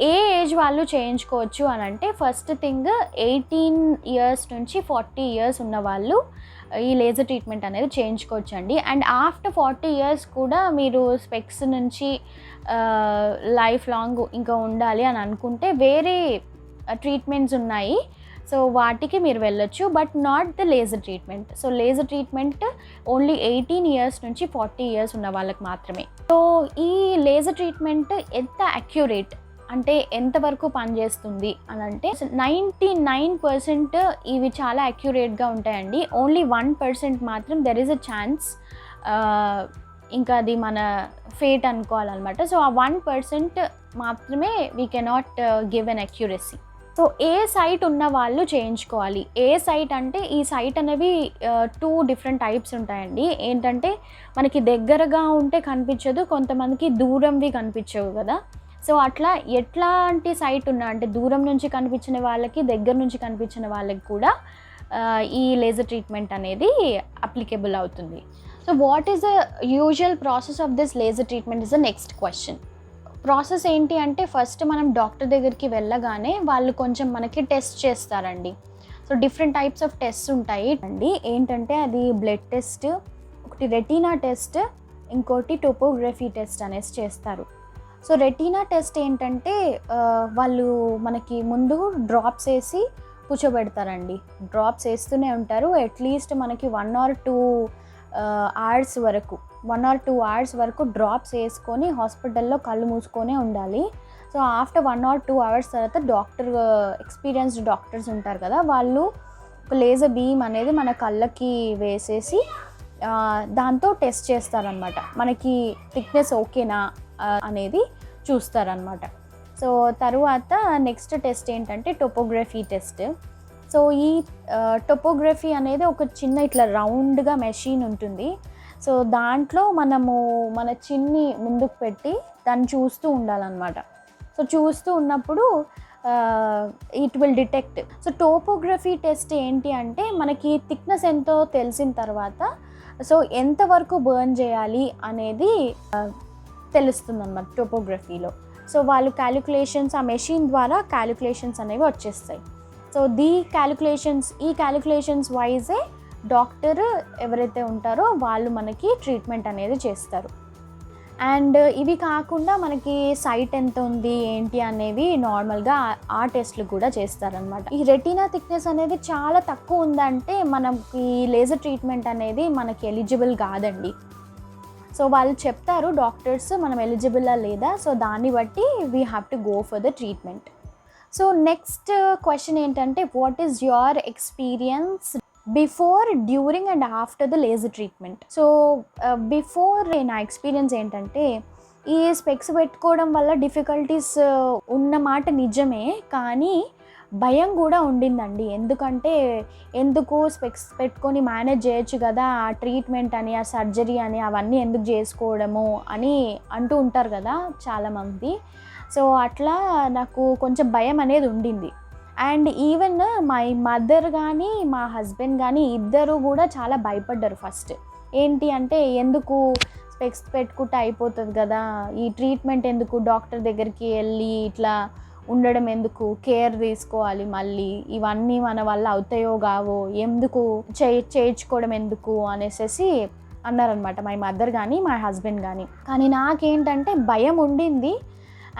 Speaker 1: ఏ ఏజ్ వాళ్ళు చేయించుకోవచ్చు అని అంటే ఫస్ట్ థింగ్ 18 years నుంచి 40 years ఉన్న వాళ్ళు ఈ లేజర్ ట్రీట్మెంట్ అనేది చేయించుకోవచ్చు అండి. అండ్ ఆఫ్టర్ 40 years కూడా మీరు స్పెక్స్ నుంచి లైఫ్ లాంగ్ ఇంకా ఉండాలి అని అనుకుంటే వేరే ట్రీట్మెంట్స్ ఉన్నాయి. సో వాటికి మీరు వెళ్ళొచ్చు, but not the laser treatment. So laser treatment only 18 years నుంచి 40 years ఉన్న వాళ్ళకి మాత్రమే. సో ఈ లేజర్ ట్రీట్మెంట్ ఎంత అక్యురేట్ అంటే ఎంతవరకు పనిచేస్తుంది అని అంటే 99% ఇవి చాలా అక్యురేట్గా ఉంటాయండి. ఓన్లీ 1% మాత్రం దెర్ ఈజ్ అ ఛాన్స్, ఇంకా అది మన ఫేట్ అనుకోవాలన్నమాట. సో ఆ 1% మాత్రమే we cannot give an accuracy. So ఏ సైట్ ఉన్న వాళ్ళు చేయించుకోవాలి. ఏ సైట్ అంటే ఈ సైట్ అనేవి 2 డిఫరెంట్ టైప్స్ ఉంటాయండి. ఏంటంటే మనకి దగ్గరగా ఉంటే కనిపించదు, కొంతమందికి దూరంవి కనిపించవు కదా. సో అట్లా ఎట్లాంటి సైట్ ఉన్నా అంటే దూరం నుంచి కనిపించిన వాళ్ళకి, దగ్గర నుంచి కనిపించిన వాళ్ళకి కూడా ఈ లేజర్ ట్రీట్మెంట్ అనేది అప్లికేబుల్ అవుతుంది. So what is the usual process of this laser treatment is the next question. Process ఏంటి అంటే ఫస్ట్ మనం డాక్టర్ దగ్గరికి వెళ్ళగానే వాళ్ళు కొంచెం మనకి టెస్ట్ చేస్తారండి. So different types of test ఉంటాయి అండి. ఏంటంటే అది బ్లడ్ టెస్ట్, ఒకటి రెటీనా టెస్ట్, ఇంకోటి టోపోగ్రఫీ టెస్ట్ అనేసి చేస్తారు. సో రెటీనా టెస్ట్ ఏంటంటే వాళ్ళు మనకి ముందు డ్రాప్స్ వేసి కూర్చోబెడతారండి. డ్రాప్స్ వేస్తూనే ఉంటారు. అట్లీస్ట్ మనకి 1 or 2 hours వరకు డ్రాప్స్ వేసుకొని హాస్పిటల్లో కళ్ళు మూసుకొనే ఉండాలి. సో ఆఫ్టర్ 1 or 2 hours తర్వాత ఎక్స్పీరియన్స్డ్ డాక్టర్స్ ఉంటారు కదా, వాళ్ళు ఒక లేజర్ బీమ్ అనేది మన కళ్ళకి వేసేసి దాంతో టెస్ట్ చేస్తారనమాట. మనకి థిక్నెస్ ఓకేనా అనేది చూస్తారనమాట. సో తరువాత నెక్స్ట్ టెస్ట్ ఏంటంటే టోపోగ్రఫీ టెస్ట్. సో ఈ టోపోగ్రఫీ అనేది ఒక చిన్న ఇట్లా రౌండ్గా మెషిన్ ఉంటుంది. సో దాంట్లో మనము మన చిన్ని ముందుకు పెట్టి దాన్ని చూస్తూ ఉండాలన్నమాట. సో చూస్తూ ఉన్నప్పుడు it will detect. So topography test ఏంటి అంటే మనకి థిక్నెస్ ఎంతో తెలిసిన తర్వాత సో ఎంతవరకు బర్న్ చేయాలి అనేది తెలుస్తుంది అన్నమాట టోపోగ్రఫీలో. సో వాళ్ళు క్యాలిక్యులేషన్స్, ఆ మెషిన్ ద్వారా క్యాలిక్యులేషన్స్ అనేవి వచ్చేస్తాయి. సో ఈ క్యాలిక్యులేషన్స్ వైజే డాక్టర్ ఎవరైతే ఉంటారో వాళ్ళు మనకి ట్రీట్మెంట్ అనేది చేస్తారు. అండ్ ఇవి కాకుండా మనకి సైట్ ఎంత ఉంది ఏంటి అనేవి నార్మల్గా ఆ టెస్ట్లు కూడా చేస్తారనమాట. ఈ రెటీనా థిక్నెస్ అనేది చాలా తక్కువ ఉందంటే మనకి లేజర్ ట్రీట్మెంట్ అనేది మనకి ఎలిజిబుల్ కాదండి. సో వాళ్ళు చెప్తారు డాక్టర్స్ మనం ఎలిజిబులా లేదా, సో దాన్ని బట్టి we have to go for the treatment. So next question ఏంటంటే what is your experience before, during and after the laser treatment. So before నా ఎక్స్పీరియన్స్ ఏంటంటే ఈ స్పెక్స్ పెట్టుకోవడం వల్ల డిఫికల్టీస్ ఉన్నమాట నిజమే, కానీ భయం కూడా ఉండిందండి. ఎందుకు స్పెక్స్ పెట్టుకొని మేనేజ్ చేయొచ్చు కదా, ఆ ట్రీట్మెంట్ అని, ఆ సర్జరీ అని అవన్నీ ఎందుకు చేసుకోవడము అని అంటూ ఉంటారు కదా చాలామంది. సో అట్లా నాకు కొంచెం భయం అనేది ఉండింది. అండ్ ఈవెన్ మై మదర్ కానీ మా హస్బెండ్ కానీ ఇద్దరు కూడా చాలా భయపడ్డారు ఫస్ట్. ఏంటి అంటే ఎందుకు స్పెక్స్ పెట్టుకుంటే అయిపోతుంది కదా, ఈ ట్రీట్మెంట్ ఎందుకు, డాక్టర్ దగ్గరికి వెళ్ళి ఇట్లా ఉండడం ఎందుకు, కేర్ తీసుకోవాలి మళ్ళీ, ఇవన్నీ మన వల్ల అవుతాయో కావో, ఎందుకు చేయించుకోవడం ఎందుకు అనేసి అన్నారనమాట మై మదర్ కానీ మై హస్బెండ్ కానీ. కానీ నాకేంటంటే భయం ఉండింది.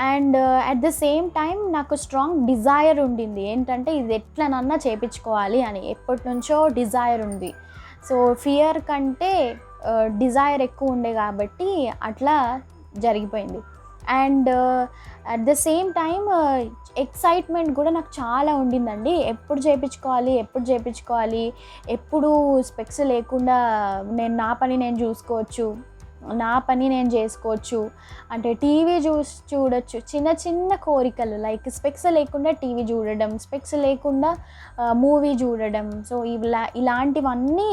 Speaker 1: And at the same time నాకు స్ట్రాంగ్ డిజైర్ ఉండింది. ఏంటంటే ఇది ఎట్లనన్నా చేయించుకోవాలి అని ఎప్పటి నుంచో డిజైర్ ఉంది. సో ఫియర్ కంటే డిజైర్ ఎక్కువ ఉండే కాబట్టి అట్లా జరిగిపోయింది. And at the same time excitement కూడా నాకు చాలా ఉండిందండి. ఎప్పుడు చేయించుకోవాలి, ఎప్పుడు స్పెక్స్ లేకుండా నా పని నేను చూసుకోవచ్చు, నా పని నేను చేసుకోవచ్చు అంటే టీవీ చూడొచ్చు. చిన్న కోరికలు లైక్ స్పెక్స్ లేకుండా టీవీ చూడడం, స్పెక్స్ లేకుండా మూవీ చూడడం. సో ఇలాంటివన్నీ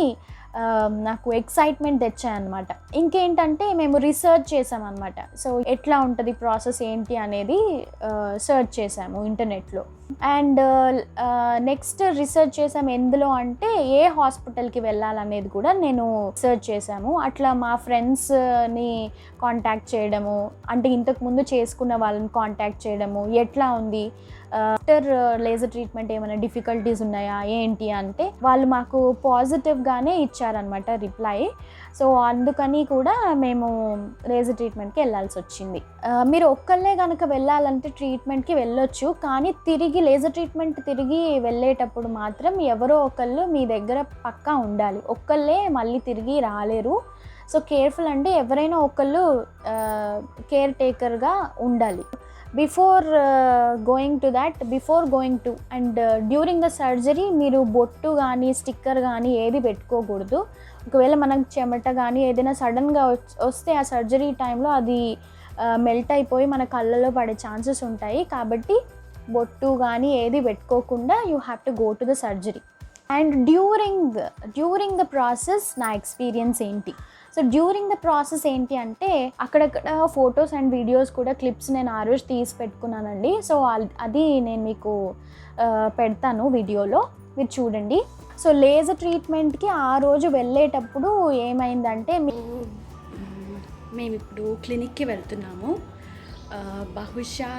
Speaker 1: నాకు ఎక్సైట్మెంట్ తెచ్చాయన్నమాట. ఇంకేంటంటే మేము రీసెర్చ్ చేసామన్నమాట. సో ఎట్లా ఉంటుంది ప్రాసెస్ ఏంటి అనేది సర్చ్ చేసాము ఇంటర్నెట్లో. అండ్ నెక్స్ట్ రీసెర్చ్ చేసాము ఎందులో అంటే ఏ హాస్పిటల్కి వెళ్ళాలనేది కూడా నేను సర్చ్ చేసాము. అట్లా మా ఫ్రెండ్స్ని కాంటాక్ట్ చేయడము, అంటే ఇంతకుముందు చేసుకున్న వాళ్ళని కాంటాక్ట్ చేయడము, ఎట్లా ఉంది ఆఫ్టర్ లేజర్ ట్రీట్మెంట్ ఏమైనా డిఫికల్టీస్ ఉన్నాయా ఏంటి అంటే వాళ్ళు మాకు పాజిటివ్గానే ఇచ్చారనమాట రిప్లై. సో అందుకని కూడా మేము లేజర్ ట్రీట్మెంట్కి వెళ్ళాల్సి వచ్చింది. మీరు ఒక్కళ్ళే కనుక వెళ్ళాలంటే ట్రీట్మెంట్కి వెళ్ళొచ్చు, కానీ లేజర్ ట్రీట్మెంట్ తిరిగి వెళ్ళేటప్పుడు మాత్రం ఎవరో ఒకళ్ళు మీ దగ్గర పక్కా ఉండాలి. ఒక్కళ్ళే మళ్ళీ తిరిగి రాలేరు. సో కేర్ఫుల్ అంటే ఎవరైనా ఒకళ్ళు కేర్ టేకర్గా ఉండాలి. Before going to and during the surgery మీరు బొట్టు కానీ స్టిక్కర్ కానీ ఏది పెట్టుకోకూడదు. ఒకవేళ మనకు చెమట కానీ ఏదైనా సడన్గా వస్తే ఆ సర్జరీ టైంలో అది మెల్ట్ అయిపోయి మన కళ్ళలో పడే ఛాన్సెస్ ఉంటాయి. కాబట్టి బొట్టు కానీ ఏది పెట్టుకోకుండా you have to go to the surgery. And during the process నా ఎక్స్పీరియన్స్ ఏంటి, సో డ్యూరింగ్ ద ప్రాసెస్ ఏంటి అంటే అక్కడక్కడ ఫొటోస్ అండ్ వీడియోస్ కూడా క్లిప్స్ నేను ఆ రోజు తీసి పెట్టుకున్నానండి. సో అది నేను మీకు పెడతాను వీడియోలో, మీరు చూడండి. సో లేజర్ ట్రీట్మెంట్కి ఆ రోజు వెళ్ళేటప్పుడు ఏమైందంటే
Speaker 3: మేము ఇప్పుడు క్లినిక్కి వెళ్తున్నాము. బహుశా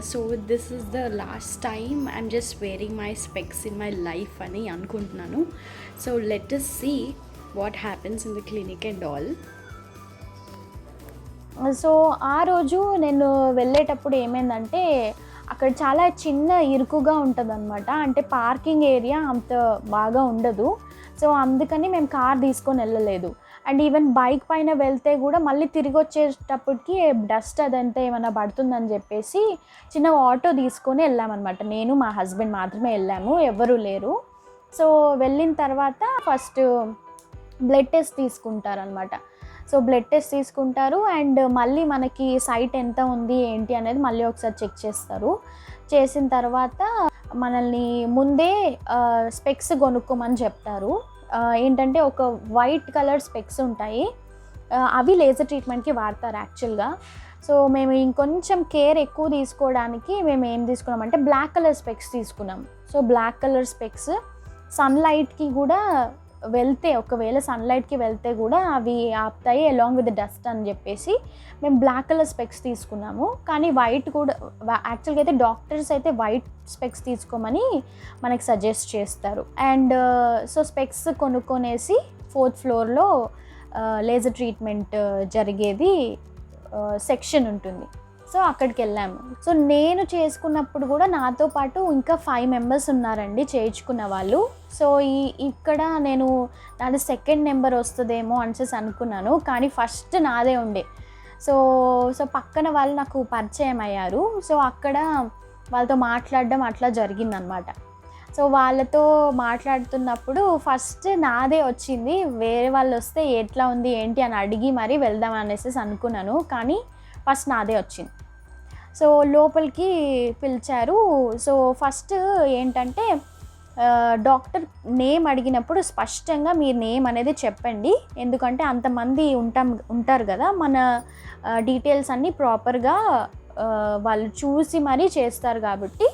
Speaker 3: so this is the last time I'm just wearing my specs in my life అని అనుకుంటున్నాను. So let us see what happens in the clinic and all.
Speaker 1: So ఆ రోజు నేను వెళ్ళేటప్పుడు ఏమైందంటే అక్కడ చాలా చిన్న ఇరుకుగా ఉంటుంది అనమాట, అంటే పార్కింగ్ ఏరియా అంత బాగా ఉండదు. సో అందుకని మేము కార్ తీసుకొని వెళ్ళలేదు. అండ్ ఈవెన్ బైక్ పైన వెళ్తే కూడా మళ్ళీ తిరిగి వచ్చేటప్పటికి డస్ట్ అదంతా ఏమైనా పడుతుందని చెప్పేసి చిన్న ఆటో తీసుకొని వెళ్ళామన్నమాట. నేను మా హస్బెండ్ మాత్రమే వెళ్ళాము, ఎవరు లేరు. సో వెళ్ళిన తర్వాత ఫస్ట్ బ్లడ్ టెస్ట్ తీసుకుంటారనమాట. సో బ్లడ్ టెస్ట్ తీసుకుంటారు అండ్ మళ్ళీ మనకి సైట్ ఎంత ఉంది ఏంటి అనేది మళ్ళీ ఒకసారి చెక్ చేస్తారు. చేసిన తర్వాత మనల్ని ముందే స్పెక్స్ కొనుక్కోమని చెప్తారు. ఏంటంటే ఒక వైట్ కలర్ స్పెక్స్ ఉంటాయి, అవి లేజర్ ట్రీట్మెంట్కి వాడతారు యాక్చువల్గా. సో మేము ఇంకొంచెం కేర్ ఎక్కువ తీసుకోవడానికి మేము ఏం తీసుకున్నామంటే బ్లాక్ కలర్ స్పెక్స్ తీసుకున్నాం. సో బ్లాక్ కలర్ స్పెక్స్ సన్లైట్కి కూడా వెళ్తే, ఒకవేళ సన్లైట్కి వెళ్తే కూడా అవి ఆపుతాయి అలాంగ్ విత్ డస్ట్ అని చెప్పేసి మేము బ్లాక్ కలర్ స్పెక్స్ తీసుకున్నాము. కానీ వైట్ కూడా యాక్చువల్గా అయితే డాక్టర్స్ అయితే వైట్ స్పెక్స్ తీసుకోమని మనకి సజెస్ట్ చేస్తారు. అండ్ సో స్పెక్స్ కొనుక్కొనేసి 4th ఫ్లోర్లో లేజర్ ట్రీట్మెంట్ జరిగేది సెక్షన్ ఉంటుంది. సో అక్కడికి వెళ్ళాము. సో నేను చేసుకున్నప్పుడు కూడా నాతో పాటు ఇంకా 5 మెంబర్స్ ఉన్నారండి చేయించుకున్న వాళ్ళు. సో ఇక్కడ నేను నాది 2nd నెంబర్ వస్తుందేమో అనేసి అనుకున్నాను, కానీ ఫస్ట్ నాదే ఉండే. సో పక్కన వాళ్ళు నాకు పరిచయం అయ్యారు. సో అక్కడ వాళ్ళతో మాట్లాడడం అట్లా జరిగిందనమాట. సో వాళ్ళతో మాట్లాడుతున్నప్పుడు ఫస్ట్ నాదే వచ్చింది, వేరే వాళ్ళు వస్తే ఎట్లా ఉంది ఏంటి అని అడిగి మరీ వెళ్దాం అనేసి అనుకున్నాను, కానీ ఫస్ట్ నాదే వచ్చింది. సో లోపలికి పిలిచారు. సో ఫస్ట్ ఏంటంటే డాక్టర్ నేమ్ అడిగినప్పుడు స్పష్టంగా మీరు నేమ్ అనేది చెప్పండి, ఎందుకంటే అంతమంది ఉంటారు కదా, మన డీటెయిల్స్ అన్నీ ప్రాపర్గా వాళ్ళు చూసి మరీ చేస్తారు కాబట్టి.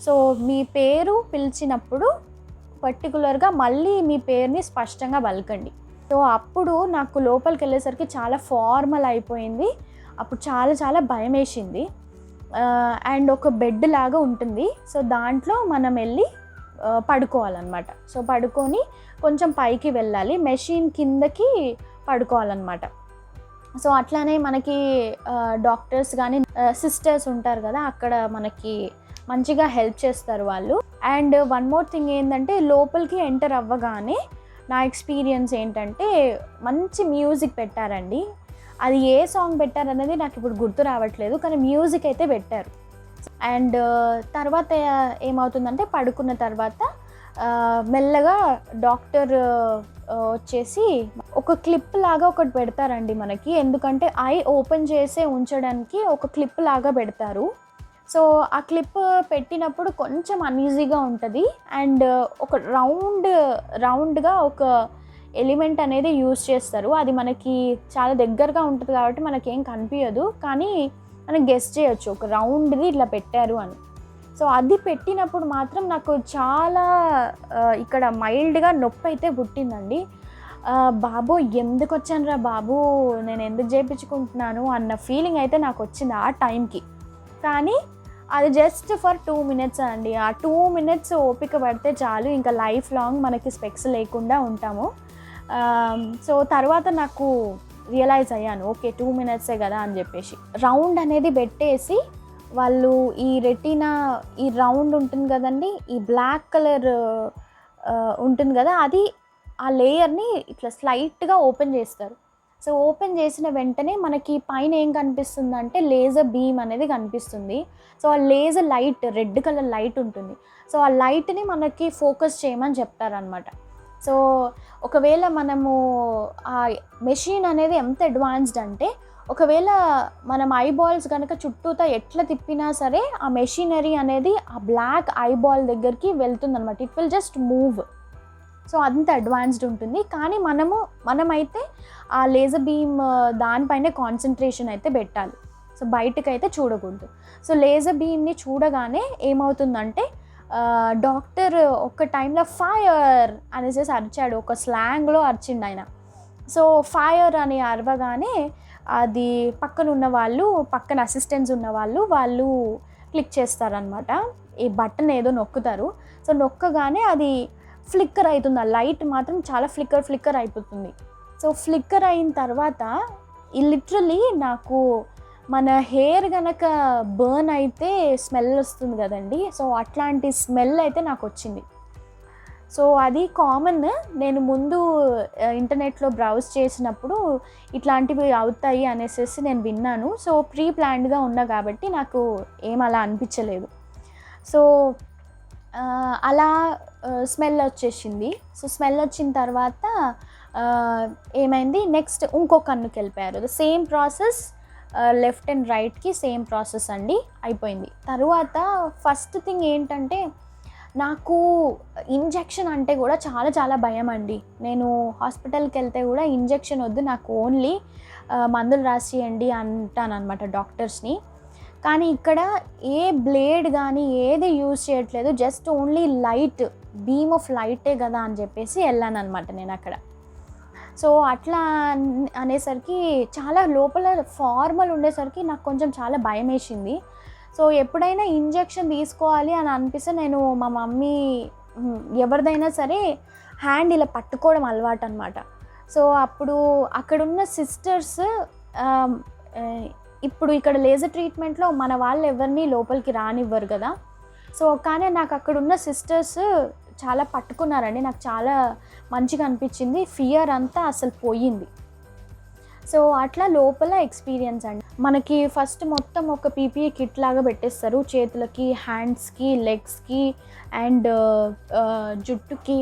Speaker 1: సో మీ పేరు పిలిచినప్పుడు పర్టికులర్గా మళ్ళీ మీ పేరుని స్పష్టంగా పలకండి. సో అప్పుడు నాకు లోపలికి వెళ్ళేసరికి చాలా ఫార్మల్ అయిపోయింది. అప్పుడు చాలా భయం వేసింది. అండ్ ఒక బెడ్ లాగా ఉంటుంది. సో దాంట్లో మనం వెళ్ళి పడుకోవాలన్నమాట. సో పడుకొని కొంచెం పైకి వెళ్ళాలి, మెషిన్ కిందకి పడుకోవాలన్నమాట. సో అట్లానే మనకి డాక్టర్స్ కానీ సిస్టర్స్ ఉంటారు కదా, అక్కడ మనకి మంచిగా హెల్ప్ చేస్తారు వాళ్ళు. అండ్ వన్ మోర్ థింగ్ ఏంటంటే లోపలికి ఎంటర్ అవ్వగానే నా ఎక్స్పీరియన్స్ ఏంటంటే మంచి మ్యూజిక్ పెట్టారండి. అది ఏ సాంగ్ పెట్టారనేది నాకు ఇప్పుడు గుర్తు రావట్లేదు, కానీ మ్యూజిక్ అయితే పెట్టారు. అండ్ తర్వాత ఏమవుతుందంటే పడుకున్న తర్వాత మెల్లగా డాక్టర్ వచ్చేసి ఒక క్లిప్ లాగా ఒకటి పెడతారండి మనకి, ఎందుకంటే ఐ ఓపెన్ చేసే ఉంచడానికి ఒక క్లిప్ లాగా పెడతారు. సో ఆ క్లిప్ పెట్టినప్పుడు కొంచెం అన్ఈజీగా ఉంటుంది. అండ్ ఒక రౌండ్గా ఒక ఎలిమెంట్ అనేది యూజ్ చేస్తారు, అది మనకి చాలా దగ్గరగా ఉంటుంది కాబట్టి మనకేం కనిపించదు, కానీ మనం గెస్ చేయొచ్చు ఒక రౌండ్ది ఇట్లా పెట్టారు అని. సో అది పెట్టినప్పుడు మాత్రం నాకు చాలా ఇక్కడ మైల్డ్గా నొప్పి అయితే పుట్టిందండి. బాబు ఎందుకు వచ్చాను రా బాబు, నేను ఎందుకు చేయించుకుంటున్నాను అన్న ఫీలింగ్ అయితే నాకు వచ్చింది ఆ టైంకి. కానీ అది జస్ట్ ఫర్ 2 minutes అండి. ఆ 2 minutes ఓపిక పడితే చాలు, ఇంకా లైఫ్ లాంగ్ మనకి స్పెక్స్ లేకుండా ఉంటాము. సో తర్వాత నాకు రియలైజ్ అయ్యాను, ఓకే 2 minutes కదా అని చెప్పేసి. రౌండ్ అనేది పెట్టేసి వాళ్ళు ఈ రెటీనా, ఈ రౌండ్ ఉంటుంది కదండి, ఈ బ్లాక్ కలర్ ఉంటుంది కదా, అది ఆ లేయర్ని ఇట్లా స్లైట్గా ఓపెన్ చేస్తారు. సో ఓపెన్ చేసిన వెంటనే మనకి పైన ఏం కనిపిస్తుందంటే లేజర్ బీమ్ అనేది కనిపిస్తుంది. సో ఆ laser light, red colour light ఉంటుంది. సో ఆ లైట్ని మనకి ఫోకస్ చేయమని చెప్తారనమాట. సో ఒకవేళ మనము ఆ మెషిన్ అనేది ఎంత అడ్వాన్స్డ్ అంటే ఒకవేళ మనం ఐబాల్స్ కనుక చుట్టూతా ఎట్లా తిప్పినా సరే ఆ మెషినరీ అనేది ఆ బ్లాక్ ఐబాల్ దగ్గరికి వెళ్తుందనమాట. It will just move. So అంత అడ్వాన్స్డ్ ఉంటుంది. కానీ మనమైతే ఆ లేజర్ బీమ్ దానిపైనే కాన్సన్ట్రేషన్ అయితే పెట్టాలి. సో బయటకైతే చూడకూడదు. సో లేజర్ బీమ్ని చూడగానే ఏమవుతుందంటే డాక్టర్ ఒక్క టైంలో ఫైర్ అనేసి అరిచాడు. ఒక స్లాంగ్లో అరిచిండు ఆయన. సో ఫైర్ అని అరవగానే అది పక్కన అసిస్టెంట్స్ ఉన్న వాళ్ళు క్లిక్ చేస్తారనమాట. ఈ బటన్ ఏదో నొక్కుతారు. సో నొక్కగానే అది ఫ్లిక్కర్ అవుతుంది. ఆ లైట్ మాత్రం చాలా ఫ్లిక్కర్ అయిపోతుంది. సో ఫ్లిక్కర్ అయిన తర్వాత లిటరలీ నాకు మన హెయిర్ కనుక బర్న్ అయితే స్మెల్ వస్తుంది కదండి. సో అట్లాంటి స్మెల్ అయితే నాకు వచ్చింది. సో అది కామన్. నేను ముందు ఇంటర్నెట్లో బ్రౌజ్ చేసినప్పుడు ఇట్లాంటివి అవుతాయి అనేసి నేను విన్నాను. సో ప్రీ ప్లాన్డ్గా ఉన్నా కాబట్టి నాకు ఏం అలా అనిపించలేదు. సో అలా స్మెల్ వచ్చేసింది. సో స్మెల్ వచ్చిన తర్వాత ఏమైంది, నెక్స్ట్ ఇంకో కన్నుకి వెళ్ళిపోయారు. The same process left and రైట్కి సేమ్ ప్రాసెస్ అండి, అయిపోయింది. తర్వాత ఫస్ట్ థింగ్ ఏంటంటే నాకు ఇంజెక్షన్ అంటే కూడా చాలా భయం అండి. నేను హాస్పిటల్కి వెళ్తే కూడా ఇంజెక్షన్ వద్దు, నాకు ఓన్లీ మందులు రాసియండి అంటానన్నమాట డాక్టర్స్ని. కానీ ఇక్కడ ఏ బ్లేడ్ కానీ ఏది యూజ్ చేయట్లేదు, just only light, beam of లైటే కదా అని చెప్పేసి వెళ్ళాను అనమాట నేను అక్కడ. సో అట్లా అనేసరికి చాలా లోపల ఫార్మల్ ఉండేసరికి నాకు కొంచెం చాలా భయం వేసింది. సో ఎప్పుడైనా ఇంజెక్షన్ తీసుకోవాలి అని అనిపిస్తే నేను మా మమ్మీ ఎవరిదైనా సరే హ్యాండ్ ఇలా పట్టుకోవడం అలవాటు అనమాట. సో అప్పుడు అక్కడున్న సిస్టర్స్ ఇప్పుడు ఇక్కడ లేజర్ ట్రీట్మెంట్లో మన వాళ్ళు ఎవరిని లోపలికి రానివ్వరు కదా. సో కానీ నాకు అక్కడున్న సిస్టర్స్ చాలా పట్టుకున్నారండి. నాకు చాలా మంచిగా అనిపించింది. ఫియర్ అంతా అసలు పోయింది. సో అట్లా లోపల ఎక్స్పీరియన్స్ అండి. మనకి ఫస్ట్ మొత్తం ఒక పీపీఈ కిట్ లాగా పెట్టేస్తారు చేతులకి, హ్యాండ్స్కి, లెగ్స్కి అండ్ జుట్టుకి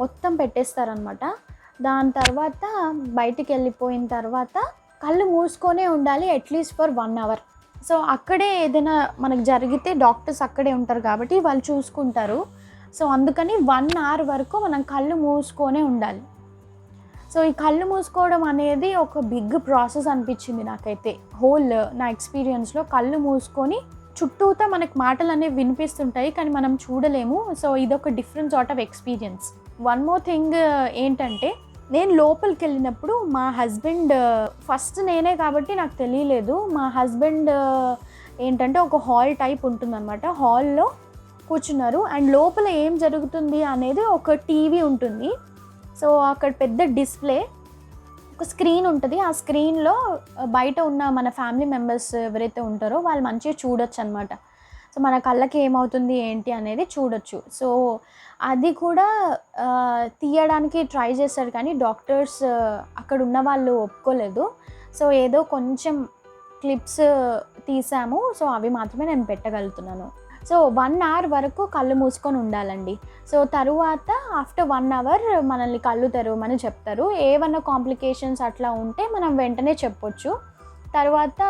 Speaker 1: మొత్తం పెట్టేస్తారనమాట. దాని తర్వాత బయటికి వెళ్ళిపోయిన తర్వాత కళ్ళు మూసుకొనే ఉండాలి అట్లీస్ట్ ఫర్ 1 hour. సో అక్కడే ఏదైనా మనకు జరిగితే డాక్టర్స్ అక్కడే ఉంటారు కాబట్టి వాళ్ళు చూసుకుంటారు. సో అందుకని 1 hour వరకు మనం కళ్ళు మూసుకొనే ఉండాలి. సో ఈ కళ్ళు మూసుకోవడం అనేది ఒక బిగ్ ప్రాసెస్ అనిపించింది నాకైతే. హోల్ నా ఎక్స్పీరియన్స్లో కళ్ళు మూసుకొని చుట్టూతా మనకు మాటలు అనేవి వినిపిస్తుంటాయి కానీ మనం చూడలేము. సో ఇదొక different sort of experience. One more thing ఏంటంటే, నేను లోపలికి వెళ్ళినప్పుడు మా హస్బెండ్, ఫస్ట్ నేనే కాబట్టి నాకు తెలియలేదు, మా హస్బెండ్ ఏంటంటే ఒక హాల్ టైప్ ఉంటుందన్నమాట. హాల్లో కూర్చున్నారు అండ్ లోపల ఏం జరుగుతుంది అనేది ఒక టీవీ ఉంటుంది. సో అక్కడ పెద్ద డిస్ప్లే, ఒక స్క్రీన్ ఉంటుంది. ఆ స్క్రీన్లో బయట ఉన్న మన ఫ్యామిలీ మెంబర్స్ ఎవరైతే ఉంటారో వాళ్ళు మంచిగా చూడొచ్చు అనమాట. సో మన కళ్ళకి ఏమవుతుంది ఏంటి అనేది చూడొచ్చు. సో అది కూడా తీయడానికి ట్రై చేశారు కానీ డాక్టర్స్ అక్కడ ఉన్న వాళ్ళు ఒప్పుకోలేదు. సో ఏదో కొంచెం క్లిప్స్ తీసాము. సో అవి మాత్రమే నేను పెట్టగలుగుతున్నాను. సో 1 hour వరకు కళ్ళు మూసుకొని ఉండాలండి. సో తరువాత ఆఫ్టర్ 1 hour మనల్ని కళ్ళు తెరవమని చెప్తారు. ఏమన్నా కాంప్లికేషన్స్ అట్లా ఉంటే మనం వెంటనే చెప్పొచ్చు. తర్వాత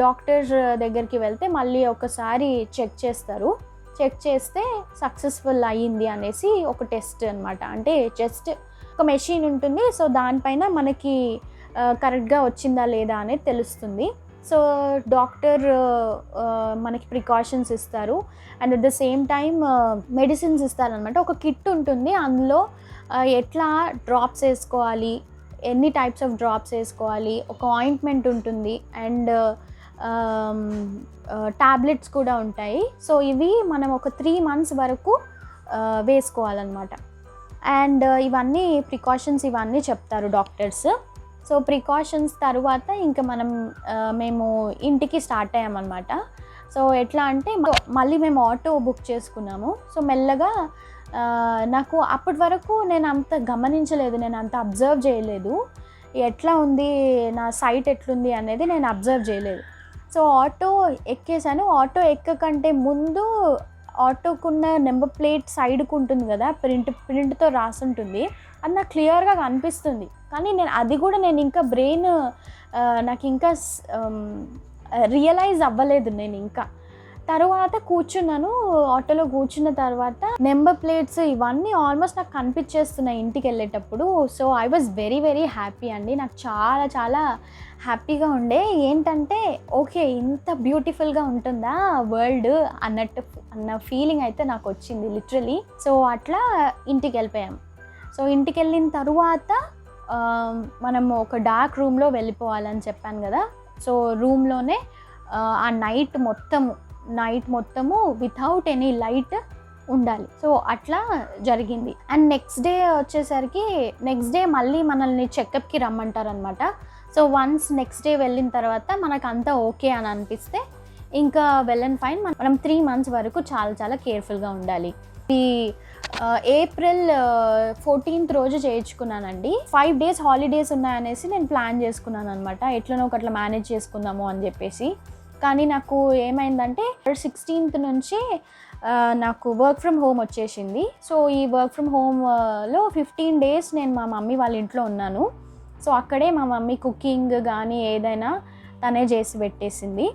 Speaker 1: డాక్టర్ దగ్గరికి వెళ్తే మళ్ళీ ఒకసారి చెక్ చేస్తారు. చెక్ చేస్తే సక్సెస్ఫుల్ అయ్యింది అనేసి ఒక టెస్ట్ అనమాట. అంటే జస్ట్ ఒక మెషిన్ ఉంటుంది. సో దానిపైన మనకి కరెక్ట్గా వచ్చిందా లేదా అనేది తెలుస్తుంది. సో డాక్టర్ మనకి ప్రికాషన్స్ ఇస్తారు and at the same time medicines ఇస్తారనమాట. ఒక కిట్ ఉంటుంది, అందులో ఎట్లా డ్రాప్స్ వేసుకోవాలి, ఎన్ని టైప్స్ ఆఫ్ డ్రాప్స్ వేసుకోవాలి, ఒక ఆయింట్మెంట్ ఉంటుంది అండ్ టాబ్లెట్స్ కూడా ఉంటాయి. సో ఇవి మనం ఒక 3 months వరకు వేసుకోవాలన్నమాట. అండ్ ఇవన్నీ ప్రికాషన్స్ ఇవన్నీ చెప్తారు డాక్టర్స్. సో ప్రికాషన్స్ తర్వాత ఇంకా మేము ఇంటికి స్టార్ట్ అయ్యామన్నమాట. సో ఎట్లా అంటే మళ్ళీ మేము ఆటో బుక్ చేసుకున్నాము. సో మెల్లగా నాకు అప్పటి వరకు నేను అంత గమనించలేదు, నేను అంత అబ్జర్వ్ చేయలేదు ఎట్లా ఉంది నా సైట్ ఎట్లుంది అనేది నేను అబ్జర్వ్ చేయలేదు. సో ఆటో ఎక్కేసాను. ఆటో ఎక్కకంటే ముందు ఆటోకున్న నెంబర్ ప్లేట్ సైడ్కు ఉంటుంది కదా, ప్రింట్తో రాసి ఉంటుంది, అది నాకు క్లియర్గా కనిపిస్తుంది. కానీ అది కూడా నేను ఇంకా బ్రెయిన్ నాకు ఇంకా రియలైజ్ అవ్వలేదు. నేను ఇంకా తర్వాత కూర్చున్నాను, ఆటోలో కూర్చున్న తర్వాత నెంబర్ ప్లేట్స్ ఇవన్నీ ఆల్మోస్ట్ నాకు కనిపించేస్తున్నాయి ఇంటికి వెళ్ళేటప్పుడు. So I was very very happy అండి. నాకు చాలా చాలా హ్యాపీగా ఉండే. ఏంటంటే ఓకే, ఇంత బ్యూటిఫుల్గా ఉంటుందా వరల్డ్ అన్న ఫీలింగ్ అయితే నాకు వచ్చింది లిటరలీ. సో అట్లా ఇంటికి వెళ్ళిపోయాం. సో ఇంటికి వెళ్ళిన తరువాత మనం ఒక డార్క్ రూమ్లో వెళ్ళిపోవాలని చెప్పాను కదా. సో రూమ్లోనే ఆ నైట్ మొత్తము వితౌట్ ఎనీ లైట్ ఉండాలి. సో అట్లా జరిగింది. అండ్ నెక్స్ట్ డే మళ్ళీ మనల్ని చెకప్కి రమ్మంటారనమాట. సో వన్స్ నెక్స్ట్ డే వెళ్ళిన తర్వాత మనకు అంతా ఓకే అని అనిపిస్తే ఇంకా వెల్ అండ్ ఫైన్. మనం 3 months వరకు చాలా చాలా కేర్ఫుల్గా ఉండాలి. ఈ April 14th రోజు చేయించుకున్నానండి. 5 days హాలిడేస్ ఉన్నాయనేసి నేను ప్లాన్ చేసుకున్నాను అనమాట, ఎట్లనో ఒకట్లా మేనేజ్ చేసుకుందాము అని చెప్పేసి. కానీ నాకు ఏమైందంటే 16th నుంచి నాకు వర్క్ ఫ్రమ్ హోమ్ వచ్చేసింది. సో ఈ వర్క్ ఫ్రమ్ హోమ్లో 15 days నేను మా మమ్మీ వాళ్ళ ఇంట్లో ఉన్నాను. సో అక్కడే మా మమ్మీ కుకింగ్ కానీ ఏదైనా తనే చేసి పెట్టేసింది.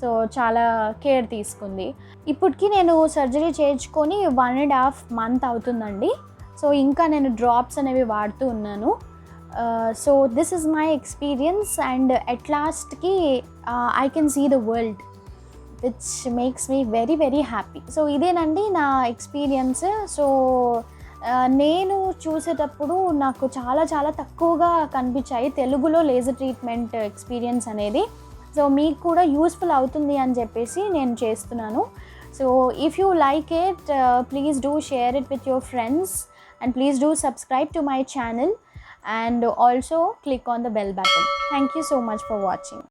Speaker 1: సో చాలా కేర్ తీసుకుంది. ఇప్పటికీ నేను సర్జరీ చేయించుకొని 1.5 months అవుతుందండి. సో ఇంకా నేను డ్రాప్స్ అనేవి వాడుతూ ఉన్నాను. So this is my experience and at లాస్ట్కి I can see the world which makes me very very happy. So ఇదేనండి నా ఎక్స్పీరియన్స్. సో నేను చూసేటప్పుడు నాకు చాలా చాలా తక్కువగా కనిపించాయి తెలుగులో లేజర్ ట్రీట్మెంట్ ఎక్స్పీరియన్స్ అనేది. సో మీకు కూడా యూస్ఫుల్ అవుతుంది అని చెప్పేసి నేను చేస్తున్నాను. So if you like it, please do share it with your friends and please do subscribe to my channel and also click on the bell button. Thank you so much for watching.